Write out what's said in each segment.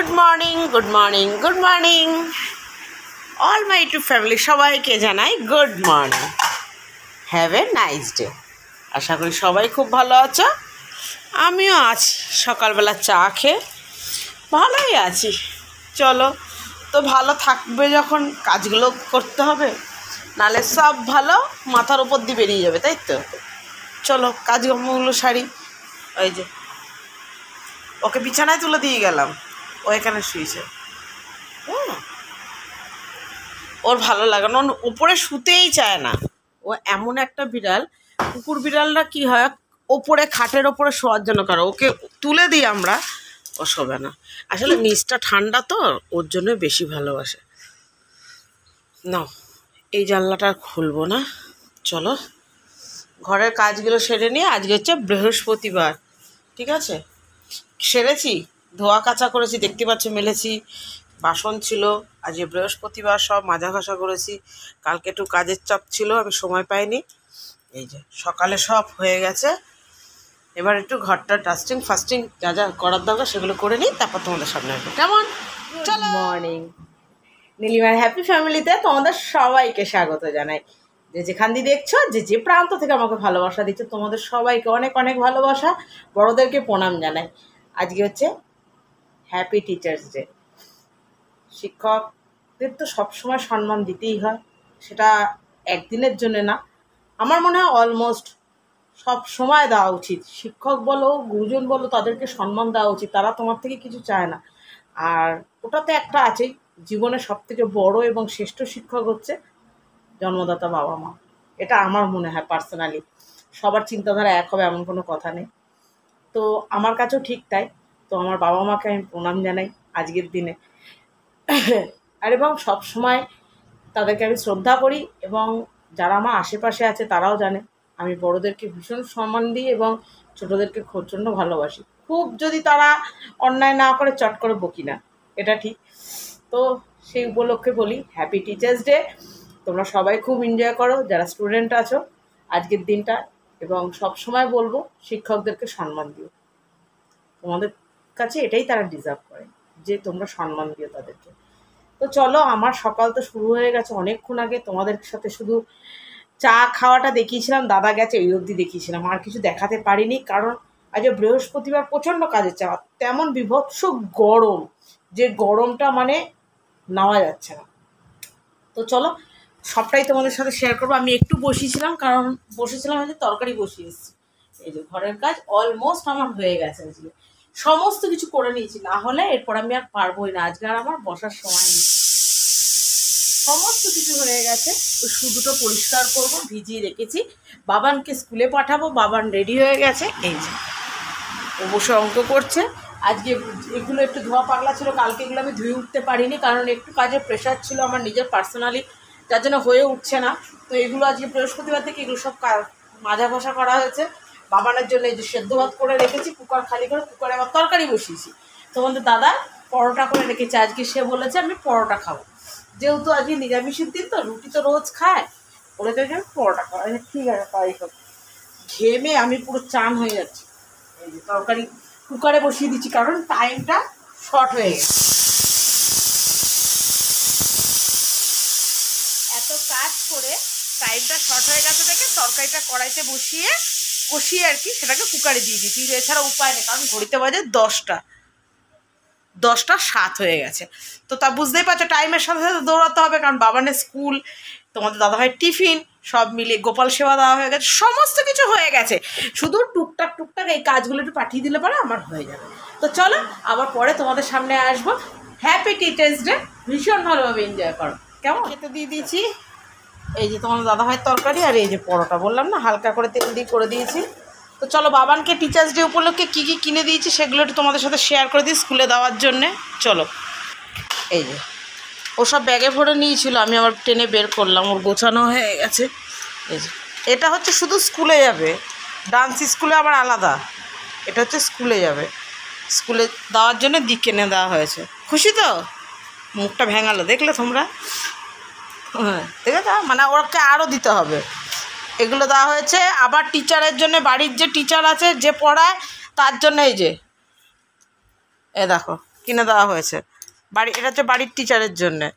Good morning good morning good morning all my to family, সবাইকে জানাই good morning, have a nice day. আশা করি সবাই খুব ভালো আছো, আমিও আছি। সকালবেলা চা খেয়ে ভালোই আছি। চলো, তো ভালো থাকবে যখন কাজগুলো করতে হবে, নালে সব ভালো মাথার উপর দিয়ে বেরিয়ে যাবে, তাই তো। চলো কাজকর্মগুলো সারি। ওই যে ওকে বিছানায় তুলে দিয়ে গেলাম, ও এখানে শুয়েছে। ওর ভালো লাগে না, ওপরে শুতেই চায় না। ও এমন একটা বিড়াল, কুকুর বিড়ালরা কি হয় ওপরে খাটের ওপরে শোয়ার জন্য করে, ওকে তুলে দিই আমরা, ও শোবে না। আসলে নিচটা ঠান্ডা তো, ওর জন্য বেশি ভালোবাসে। না, এই জানলাটা আর খুলবো না। চলো ঘরের কাজগুলো সেরে নিয়ে, আজকে হচ্ছে বৃহস্পতিবার, ঠিক আছে। সেরেছি, ধোয়া কাচা করেছি, দেখতে পাচ্ছ মেলেছি, বাসন ছিল। আজকে বৃহস্পতিবার, সব মাজা ঘষা করেছি। কালকে একটু কাজের চাপ ছিল, আমি সময় পাইনি। এই যে সকালে সব হয়ে গেছে। এবার একটু ঘরটা ডাস্টিং ফাস্টিং যা যা করার দরকার সেগুলো করে নিই, তারপর তোমাদের সামনে আসবো। কেমন? চলো। মর্নিং, নীলিমার হ্যাপি ফ্যামিলিতে তোমাদের সবাইকে স্বাগত জানাই। যেখান দিয়ে দেখছো, যে প্রান্ত থেকে আমাকে ভালোবাসা দিচ্ছ, তোমাদের সবাইকে অনেক অনেক ভালোবাসা, বড়োদেরকে প্রণাম জানাই। আজকে হচ্ছে হ্যাপি টিচার্স ডে। শিক্ষকদের তো সবসময় সম্মান দিতেই হয়, সেটা একদিনের জন্য না, আমার মনে হয় অলমোস্ট সব সময় দেওয়া উচিত। শিক্ষক বলো, গুরুজন বলো, তাদেরকে সম্মান দেওয়া উচিত। তারা তোমার থেকে কিছু চায় না। আর ওটাতে একটা আছেই, জীবনের সবথেকে বড় এবং শ্রেষ্ঠ শিক্ষক হচ্ছে জন্মদাতা বাবা মা। এটা আমার মনে হয় পার্সোনালি। সবার চিন্তাধারা এক হবে এমন কোনো কথা নেই, তো আমার কাছেও ঠিক তাই। তো আমার বাবা মাকে আমি প্রণাম জানাই আজকের দিনে। আর এবং সবসময় তাদেরকে আমি শ্রদ্ধা করি, এবং যারা আমার আশেপাশে আছে তারাও জানে আমি বড়োদেরকে ভীষণ সম্মান দিই এবং ছোটোদেরকে প্রচণ্ড ভালোবাসি। খুব যদি তারা অন্যায় না করে চট করে বকি না, এটা ঠিক। তো সেই উপলক্ষে বলি হ্যাপি টিচার্স ডে। তোমরা সবাই খুব এনজয় করো, যারা স্টুডেন্ট আছো আজকের দিনটা, এবং সব সময় বলবো শিক্ষকদেরকে সম্মান দিও। তোমাদের কাছে এটাই তারা ডিজার্ভ করে, যে তোমরা সম্মান দিও তাদেরকে। তো চলো, আমার সকাল তো শুরু হয়ে গেছে অনেকক্ষণ আগে। তোমাদের সাথে শুধু চা খাওয়াটা দেখিয়েছিলাম, দাদা গেছে এই অবধি দেখিয়েছিলাম, আর কিছু দেখাতে পারিনি, কারণ আজ বৃহস্পতিবার প্রচণ্ড কাজের চাপ, তেমন বিভৎস গরম, যে গরমটা মানে নেওয়া যাচ্ছে না। তো চলো সবটাই তোমাদের সাথে শেয়ার করবো। আমি একটু বসিয়েছিলাম, কারণ বসেছিলাম হচ্ছে তরকারি বসিয়ে এসেছি। এই যে ঘরের কাজ অলমোস্ট আমার হয়ে গেছে, আজকে সমস্ত কিছু করে নিয়েছি, না হলে এরপর আমি আর পারবোই না। আজকে আর আমার বসার সময় নেই, সমস্ত কিছু হয়ে গেছে। তো শুধুটা পরিষ্কার করব, ভিজিয়ে রেখেছি। বাবানকে স্কুলে পাঠাবো, বাবান রেডি হয়ে গেছে। এই যে ও বসে অঙ্ক করছে। আজকে এগুলো একটু ধোয়া পাগলা ছিল, কালকে এগুলো আমি ধুয়ে উঠতে পারিনি, কারণ একটু কাজের প্রেশার ছিল আমার নিজের পার্সোনালি, যার জন্য হয়ে উঠছে না। তো এগুলো আজকে বৃহস্পতিবার থেকে এগুলো সব মাজা ঘষা করা হয়েছে। বাবানের জন্য এই যে সেদ্ধ ভাত করে রেখেছি, কুকার খালি করে কুকারে আবার তরকারি বসিয়েছি। তোমাদের দাদা পরোটা করে রেখেছে, আজকে সে বলেছে আমি পরোটা খাবো, যেহেতু আজকে নিরামিষের দিন, তো রুটি তো রোজ খায়, ওরে দেখে আমি পরোটা খাওয়া। ঠিক আছে, তাই হোক। ঘেমে আমি পুরো চান হয়ে যাচ্ছি। এই যে তরকারি কুকারে বসিয়ে দিচ্ছি, কারণ টাইমটা শর্ট হয়ে গেছে। এত কাজ করে টাইমটা শর্ট হয়ে গেছে দেখে তরকারিটা কড়াইতে বসিয়ে কষিয়ে আর কি সেটাকে কুকারে দিয়ে দিচ্ছি। এছাড়া উপায় নেই, কারণ ঘড়িতে বাজে 10টা 7 হয়ে গেছে। তো তা বুঝতেই পারছো টাইমের সাথে সাথে দৌড়াতে হবে, কারণ বাবানের স্কুল, তোমাদের দাদাভাইয়ের টিফিন, সব মিলিয়ে গোপাল সেবা দেওয়া হয়ে গেছে, সমস্ত কিছু হয়ে গেছে। শুধু টুকটাক এই কাজগুলো একটু পাঠিয়ে দিলে পরে আমার হয়ে যাবে। তো চলো আবার পরে তোমাদের সামনে আসবো। হ্যাপি টিচার্স ডে, ভীষণ ভালোভাবে এনজয় করো। কেমন? খেতে দিয়ে দিয়েছি। এই যে তোমাদের দাদাভাইয়ের তরকারি, আর এই যে পরোটা, বললাম না হালকা করে তেল দিয়ে করে দিয়েছি। তো চলো বাবানকে টিচার্স ডে উপলক্ষে কী কী কিনে দিয়েছি সেগুলো একটু তোমাদের সাথে শেয়ার করে দিই স্কুলে দেওয়ার জন্যে। চলো, এই যে ও সব ব্যাগে ভরে নিয়েছিল, আমি আবার টেনে বের করলাম, ওর গোছানো হয়ে গেছে। এই যে এটা হচ্ছে শুধু স্কুলে যাবে, ডান্স স্কুলে আবার আলাদা, এটা হচ্ছে স্কুলে যাবে, স্কুলে দেওয়ার জন্য কিনে দেওয়া হয়েছে। খুশি তো? মুখটা ভেঙালো দেখলে তোমরা? হ্যাঁ দেখেছো, মানে ওকে আরও দিতে হবে। এগুলো দেওয়া হয়েছে। আবার টিচারের জন্য, বাড়ির যে টিচার আছে যে পড়ায় তার জন্য এই যে এ দেখো কিনে দেওয়া হয়েছে এটা হচ্ছে বাড়ির টিচারের জন্যে।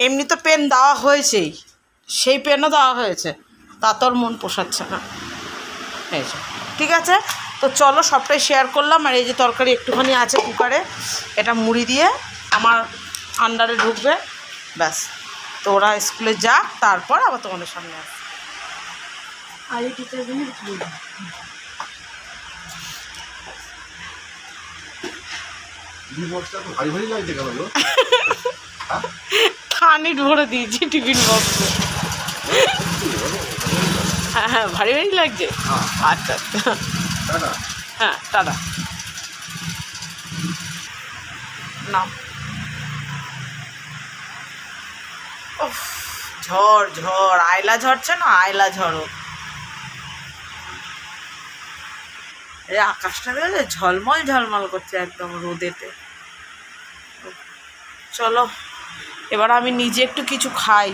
এমনি তো পেন দেওয়া হয়েছেই, সেই পেনও দেওয়া হয়েছে, তা তোর মন পোষাচ্ছে না। এই যে ঠিক আছে, তো চলো সবটাই শেয়ার করলাম। আর এই যে তরকারি একটুখানি আছে কুকারে, এটা মুড়ি দিয়ে আমার আন্ডারে ঢুকবে, ব্যাস। তো ওরা স্কুলে যাক, তারপর আবার তোমাদের সামনে আসবে। আর এই টিচার খানিট ভরে দিয়েছি টিফিন বক্সে। হ্যাঁ হ্যাঁ, ভারী ভারী লাগছে। আচ্ছা আচ্ছা, হ্যাঁ টাটা। না ঝড় ঝড়, আয়লা ঝরছে না, আয়লা ঝড়ো। এই আকাশটা দেখে ঝলমল ঝলমল করছে একদম রোদেতে। চলো এবার আমি নিজে একটু কিছু খাই।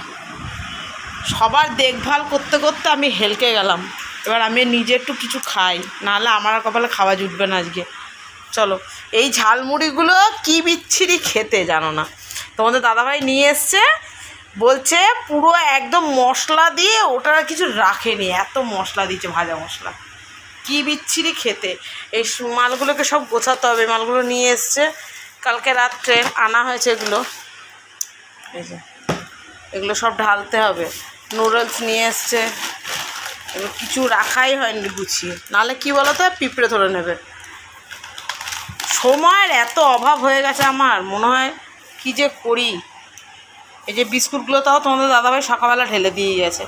সবার দেখভাল করতে করতে আমি হেলকে গেলাম, এবার আমি নিজে একটু কিছু খাই, নাহলে আমার কপালে খাওয়া জুটবে না আজকে। চলো, এই ঝালমুড়িগুলো কি বিচ্ছিরি খেতে জানো না। তোমাদের দাদাভাই নিয়ে এসছে, বলছে পুরো একদম মশলা দিয়ে, ওটা কিছু রাখেনি, এত মশলা দিয়েছে, ভাজা মশলা, কি বিচ্ছিরি খেতে। এই মালগুলোকে সব গোছাতে হবে। মালগুলো নিয়ে এসছে কালকে রাত্রে আনা হয়েছে, এগুলো এই যে এগুলো সব ঢালতে হবে। নুডলস নিয়ে এসছে, এগুলো কিছু রাখাই হয়নি গুছিয়ে, নাহলে কী বলো তো পিঁপড়ে ধরে নেবে। সময়ের এত অভাব হয়ে গেছে আমার, মনে হয় কী যে করি। এই যে বিস্কুটগুলো তাও তোমাদের দাদাভাই সকালবেলা ঢেলে দিয়ে গেছে।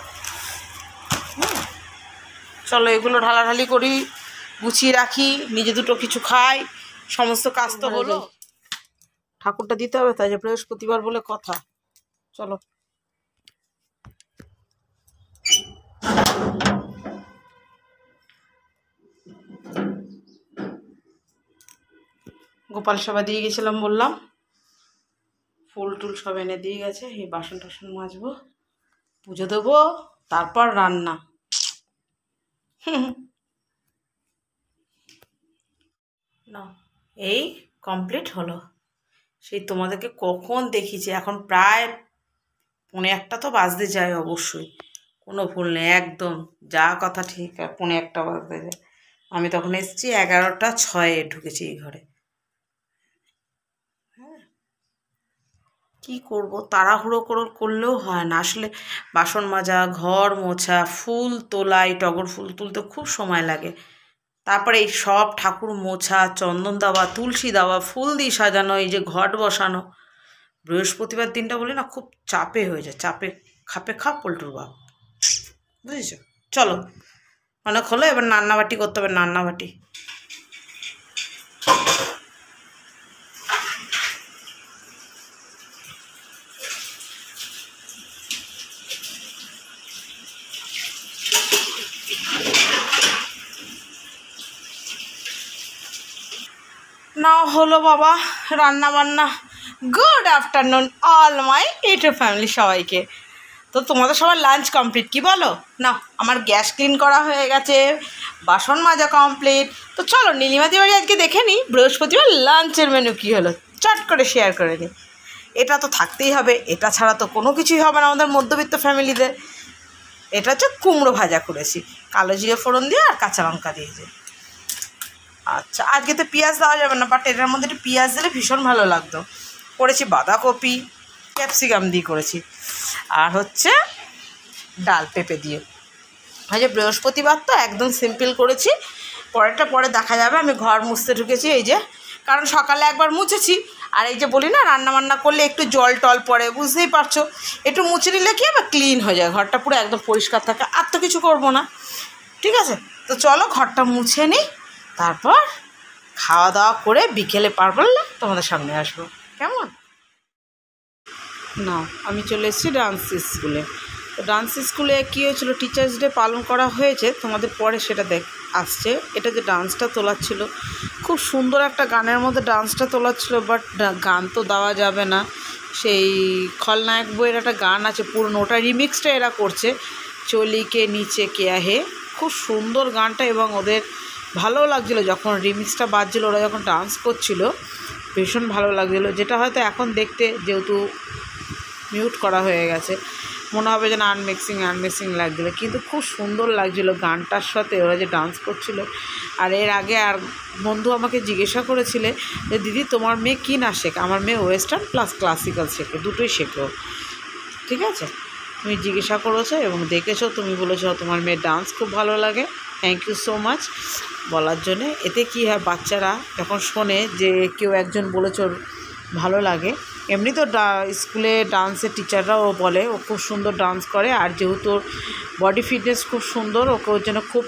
চলো এগুলো ঢালাঢালি করি, গুছিয়ে রাখি, নিজে দুটো কিছু খাই, সমস্ত কাজ তো হলো। ঠাকুরটা দিতে হবে, তাই যে বৃহস্পতিবার বলে কথা। চলো গোপাল সেবা দিয়ে গেছিলাম বললাম, ফুল টুল সব এনে দিয়ে গেছে। এই বাসন টাসন মাজবো, পুজো দেবো, তারপর রান্না। না এই কমপ্লিট হলো। সেই তোমাদেরকে কখন দেখিয়েছি, এখন প্রায় 1:45 তো বাজতে যায় অবশ্যই, কোনো ভুল নেই একদম, যা কথা ঠিক। 1:45 বাজতে যায়, আমি তখন এসেছি 11:06 ঢুকেছি এই ঘরে। হ্যাঁ কী করবো, তাড়াহুড়ো করলেও হয় না আসলে। বাসন মাজা, ঘর মোছা, ফুল তোলা, এই টগর ফুল তুলতে খুব সময় লাগে। তারপরে এই সব ঠাকুর মোছা, চন্দন দেওয়া, তুলসী দেওয়া, ফুল দিয়ে সাজানো, এই যে ঘট বসানো। বৃহস্পতিবার দিনটা বলি না, খুব চাপে হয়ে যায়, চাপে খাপে খাপ পল্টুর বাপ, বুঝেছ। চলো অনেক হলো, এবার রান্নাবাটি করতে হবে, রান্নাবাটি। না হলো বাবা রান্না বান্না। Good afternoon all my YouTube family সবাইকে। তো তোমাদের সবার লাঞ্চ কমপ্লিট কি বলো না? আমার গ্যাস ক্লিন করা হয়ে গেছে, বাসন মাজা কমপ্লিট। তো চলো নীলিমাদি বাড়ি আজকে দেখে নিই বৃহস্পতিবার লাঞ্চের মেনু কী হলো, চট করে শেয়ার করে নিই। এটা তো থাকতেই হবে, এটা ছাড়া তো কোনো কিছুই হবে না আমাদের মধ্যবিত্ত ফ্যামিলিতে। এটা হচ্ছে কুমড়ো ভাজা করেছি, কালো জিরে ফোড়ন দিয়ে আর কাঁচা লঙ্কা দিয়েছি। আচ্ছা আজকে তো পেঁয়াজ দেওয়া যাবে না, বাট এটার মধ্যে একটু পেঁয়াজ দিলে ভীষণ ভালো লাগতো। করেছি বাঁধাকপি ক্যাপসিকাম দিয়ে করেছি, আর হচ্ছে ডাল পেঁপে দিয়ে। যে বৃহস্পতিবার তো একদম সিম্পল করেছি, পরেরটা পরে দেখা যাবে। আমি ঘর মুছতে ঢুকেছি, এই যে, কারণ সকালে একবার মুছেছি, আর এই যে বলি না রান্নাবান্না করলে একটু জল টল পড়ে, বুঝতেই পারছো, একটু মুছে নিলে কি আবার ক্লিন হয়ে যায়, ঘরটা পুরো একদম পরিষ্কার থাকে। আর তো কিছু করবো না, ঠিক আছে। তো চলো ঘরটা মুছে নিই, তারপর খাওয়া দাওয়া করে বিকেলে পার করলে তোমাদের সামনে আসবো, কেমন? না আমি চলে এসেছি ডান্স স্কুলে। তো ডান্স স্কুলে কী হয়েছিলো, টিচার্স ডে পালন করা হয়েছে, তোমাদের পরে সেটা আসছে। এটা যে ডান্সটা তোলাচ্ছিল, খুব সুন্দর একটা গানের মধ্যে ডান্সটা তোলাচ্ছিল, বাট গান তো দেওয়া যাবে না। সেই খলনায়ক বইয়ের একটা গান আছে পুরনো, ওটা রিমিক্সটা এরা করছে, চলিকে নিচে কেয়া হে। খুব সুন্দর গানটা, এবং ওদের ভালো লাগছিলো যখন রিমিক্সটা বাজছিলো, ওরা যখন ডান্স করছিল ভীষণ ভালো লাগছিলো, যেটা হয়তো এখন দেখতে যেহেতু মিউট করা হয়ে গেছে মনে হবে যেন আনমিক্সিং লাগছিলো, কিন্তু খুব সুন্দর লাগছিলো গানটার সাথে ওরা যে ডান্স করছিলো। আর এর আগে আর বন্ধু আমাকে জিজ্ঞাসা করেছিলে যে দিদি তোমার মেয়ে কী না শেখে? আমার মেয়ে ওয়েস্টার্ন প্লাস ক্লাসিক্যাল শেখে, দুটোই শেখো, ঠিক আছে? তুমি জিজ্ঞাসা করেছো এবং দেখেছো, তুমি বলেছো তোমার মেয়ের ডান্স খুব ভালো লাগে। থ্যাংক ইউ সো মাচ বলার জন্যে। এতে কী হয়, বাচ্চারা যখন শোনে যে কেউ একজন বলেছে ওর ভালো লাগে, এমনি তো স্কুলে ডান্সের টিচাররাও বলে ও খুব সুন্দর ডান্স করে, আর যেহেতু ওর বডি ফিটনেস খুব সুন্দর, ওকে ওর জন্য খুব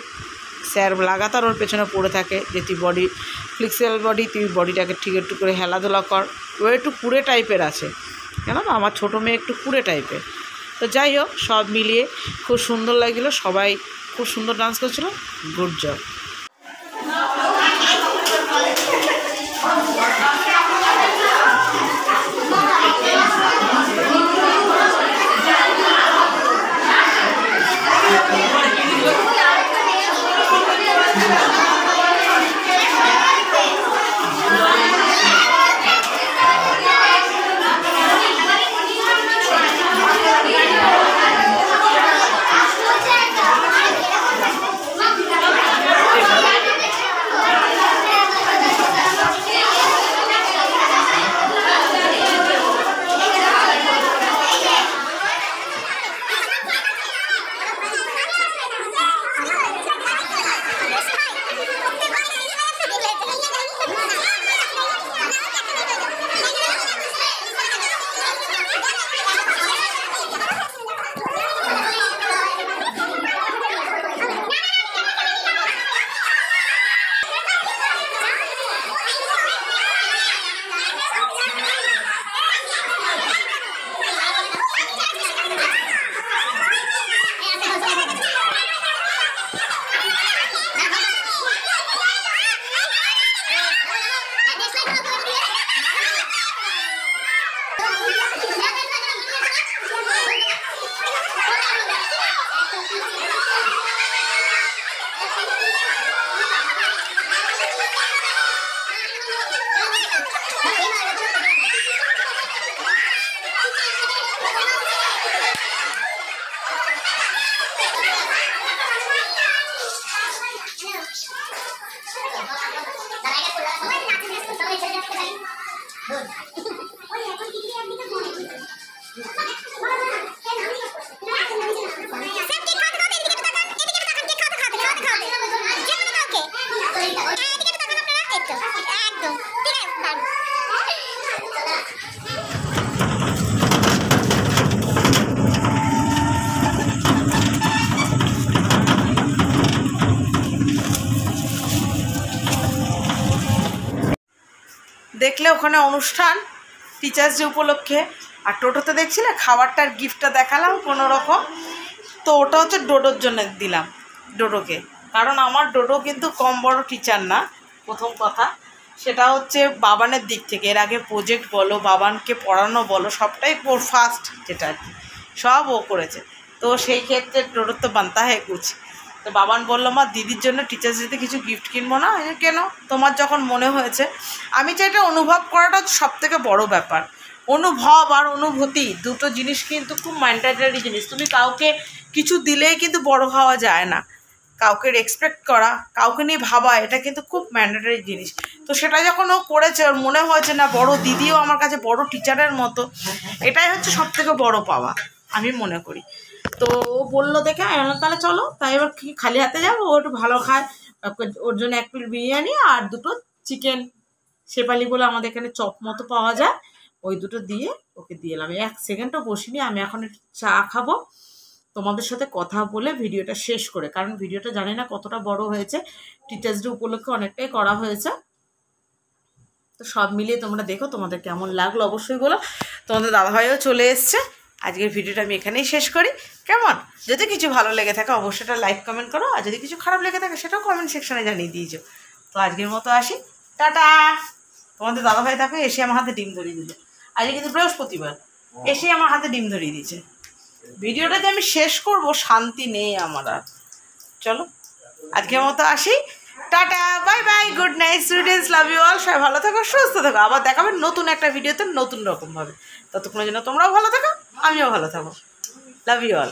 স্যার লাগাতার ওর পেছনে পড়ে থাকে যে তুই বডি ফ্লেক্সিবল বডি, তুই বডিটাকে ঠিক একটু করে হেলাধুলা কর। ও একটু কুড়ে টাইপের আছে, কেন না আমার ছোটো মেয়ে একটু কুড়ে টাইপের। তো যাই হোক, সব মিলিয়ে খুব সুন্দর লাগছিলো, সবাই খুব সুন্দর ডান্স করছিলো। Good job. দেখলে ওখানে অনুষ্ঠান টিচার্স ডে উপলক্ষে, আর টোটোতে দেখছিলে খাবারটার গিফটটা দেখালাম কোনো রকম। তো ওটা হচ্ছে ডোডোর জন্য দিলাম, ডোডোকে, কারণ আমার ডোডো কিন্তু কম বড় টিচার না, প্রথম কথা। সেটা হচ্ছে বাবানের দিক থেকে, এর আগে প্রজেক্ট বলো, বাবানকে পড়ানো বলো, সবটাই ওর ফার্স্ট, যেটা আর কি সব ও করেছে। তো সেই ক্ষেত্রে ডোডোর তো বানতা হয় কুছ। তো বাবান বললো মা দিদির জন্য টিচার্স ডেতে কিছু গিফট কিনবো না? কেন, তোমার যখন মনে হয়েছে। আমি চাই এটা অনুভব করাটা সবথেকে বড় ব্যাপার। অনুভব আর অনুভূতি দুটো জিনিস কিন্তু খুব ম্যান্ডেটরি জিনিস। তুমি কাউকে কিছু দিলেই কিন্তু বড় হওয়া যায় না, কাউকে রেসপেক্ট করা, কাউকে নিয়ে ভাবা, এটা কিন্তু খুব ম্যান্ডেটরি জিনিস। তো সেটা যখন ও করেছে, ওর মনে হয়েছে না বড় দিদিও আমার কাছে বড় টিচারের মতো, এটাই হচ্ছে সবথেকে বড় পাওয়া আমি মনে করি। তো ও বললো দেখে আমি বললাম তাহলে চলো, তাই এবার কি খালি হাতে যাবো? ও একটু ভালো খায়, ওর জন্য 1 প্লেট বিরিয়ানি আর 2টো চিকেন শেপালি বলে আমাদের এখানে চপ মতো পাওয়া যায়, ওই 2টো দিয়ে ওকে দিয়ে এলাম। 1 সেকেন্ডও বসিনি। আমি এখন একটু চা খাবো তোমাদের সাথে কথা বলে ভিডিওটা শেষ করে, কারণ ভিডিওটা জানি না কতটা বড় হয়েছে, টিচার্স ডে উপলক্ষে অনেকটাই করা হয়েছে। তো সব মিলিয়ে তোমরা দেখো তোমাদের কেমন লাগলো অবশ্যই বলো। তোমাদের দাদাভাইও চলে এসছে। আজকের ভিডিওটা আমি এখানেই শেষ করি, কেমন? যদি কিছু ভালো লেগে থাকে অবশ্যই একটা লাইক কমেন্ট করো, আর যদি কিছু খারাপ লেগে থাকে সেটাও কমেন্ট সেকশনে জানিয়ে দিয়েছো। তো আজকের মতো আসি, টাটা। তোমাদের দাদাভাই থাকে এসে আমার হাতে ডিম ধরিয়ে দিল, আজকে কিন্তু বৃহস্পতিবার, এসে আমার হাতে ডিম ধরিয়ে দিয়েছে। ভিডিওটা যে আমি শেষ করব শান্তি নেই আমার আর। চলো আজকের মতো আসি, tata, bye bye, good night students, love you all. সবাই ভালো থাকো, সুস্থ থাকো। আবার দেখাবেন নতুন একটা ভিডিওতে নতুন রকমভাবে। ততক্ষণের জন্য তোমরাও ভালো থাকো, আমিও ভালো থাকো। Love you all.